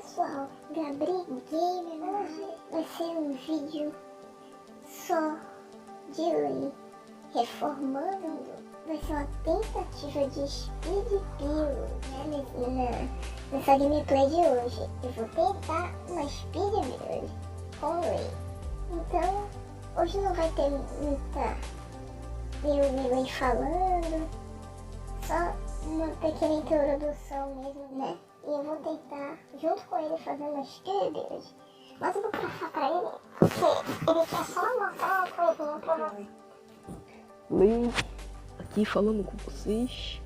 pessoal, Gabriel Gamer, vai ser um vídeo só de lei reformando, vai ser uma tentativa de speed build, né, nessa gameplay de hoje. Eu vou tentar uma speed build com lei. Então, hoje não vai ter muita lei falando, só uma pequena introdução mesmo, né? E eu vou tentar, junto com ele, fazer uma speed build. Mas eu vou passar pra ele, porque ele quer só mostrar uma coisinha pra você. Lei, aqui falando com vocês.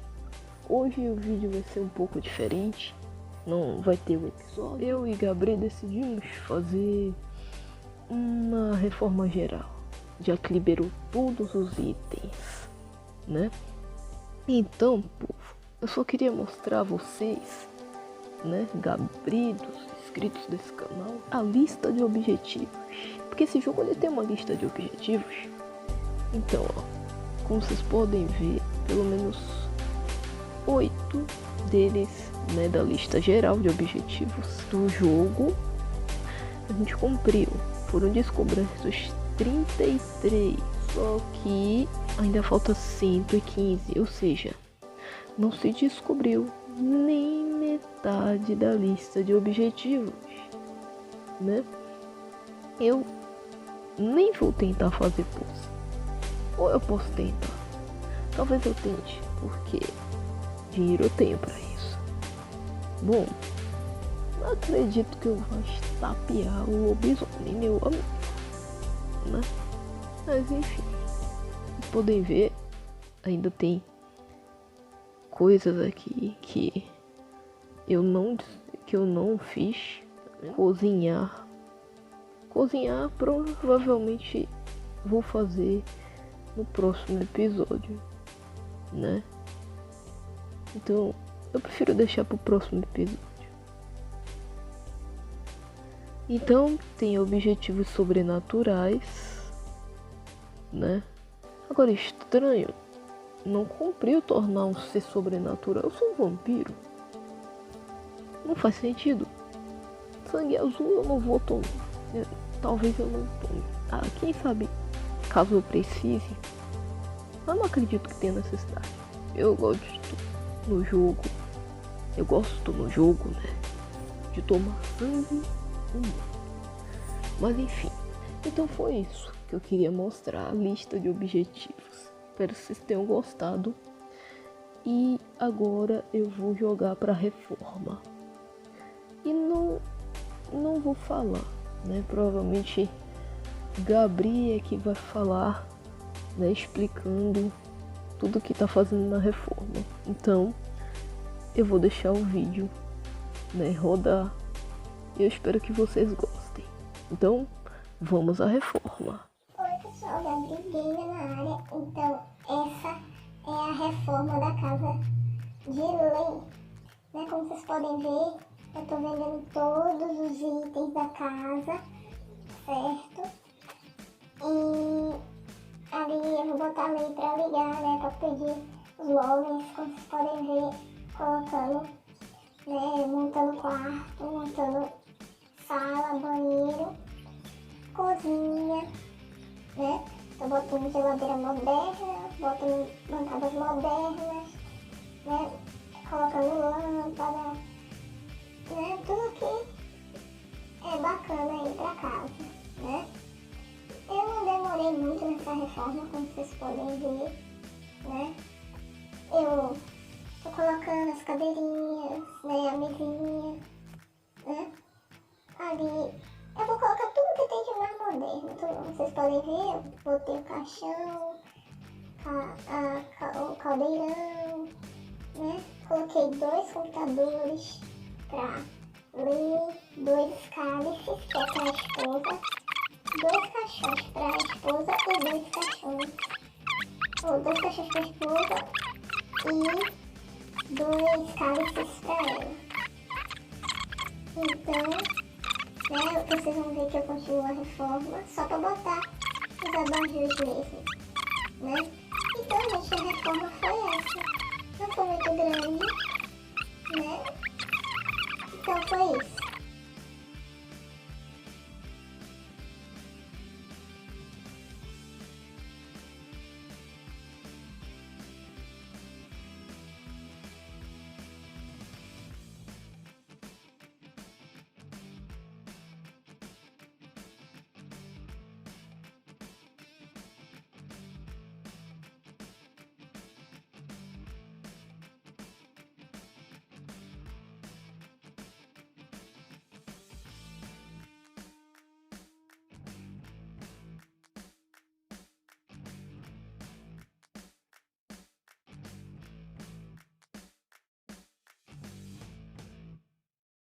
Hoje o vídeo vai ser um pouco diferente. Não vai ter o episódio. Eu e Gabriel decidimos fazer uma reforma geral. Já que liberou todos os itens, né? Então, povo, eu só queria mostrar a vocês, né, gabridos, inscritos desse canal, a lista de objetivos. Porque esse jogo ele tem uma lista de objetivos. Então, ó, como vocês podem ver, pelo menos 8 deles, né, da lista geral de objetivos do jogo a gente cumpriu. Foram descobertos 33, só que ainda falta 115, ou seja, não se descobriu nem metade da lista de objetivos, né? Eu nem vou tentar fazer pose, ou eu posso tentar, talvez eu tente, porque dinheiro eu tenho pra isso. Bom, não acredito que eu vou estapear o lobisomem, meu amigo, né? Mas enfim, vocês podem ver, ainda tem coisas aqui que eu não fiz. Cozinhar provavelmente vou fazer no próximo episódio, né? Então eu prefiro deixar pro próximo episódio. Então tem objetivos sobrenaturais, né? Agora, estranho, não cumpriu tornar um ser sobrenatural. Eu sou um vampiro, não faz sentido. Sangue azul eu não vou tomar, talvez eu não tome. Quem sabe caso eu precise. Eu não acredito que tenha necessidade. Eu gosto no jogo, né, de tomar sangue humano. Mas enfim, então foi isso que eu queria mostrar, a lista de objetivos. Espero que vocês tenham gostado. E agora eu vou jogar para reforma. E não vou falar, né? Provavelmente Gabriel é que vai falar, né? Explicando tudo que tá fazendo na reforma. Então eu vou deixar o vídeo, né, rodar. E eu espero que vocês gostem. Então vamos à reforma. Oi pessoal, Gabriel Gamer na área. Então essa é a reforma da casa de lei, né? Como vocês podem ver, eu tô vendendo todos os itens da casa, certo? E ali eu vou botar a lei pra ligar, né? Pra pedir os móveis, como vocês podem ver, colocando, né? Montando quarto, montando sala, banheiro, cozinha, né? Tô botando geladeira moderna, botando bancadas modernas, né? Colocando lâmpada, né? Tudo que é bacana aí pra casa, né? Eu não demorei muito nessa reforma, como vocês podem ver, né? Eu tô colocando as cadeirinhas, né? A mesinha, né? Ali eu vou colocar tudo que tem de mais moderno. Então, vocês podem ver, eu botei o caixão, o caldeirão, né? Coloquei 2 computadores pra ler, 2 cálices, que é pra esposa, 2 caixões pra esposa e 2 caixões. Ou 2 caixões pra esposa e 2 cálices pra ela. Então, né, vocês vão ver que eu continuo a reforma só pra botar os abajures mesmo, né? Então, gente, a reforma foi essa. Não foi muito grande, né? Então foi isso.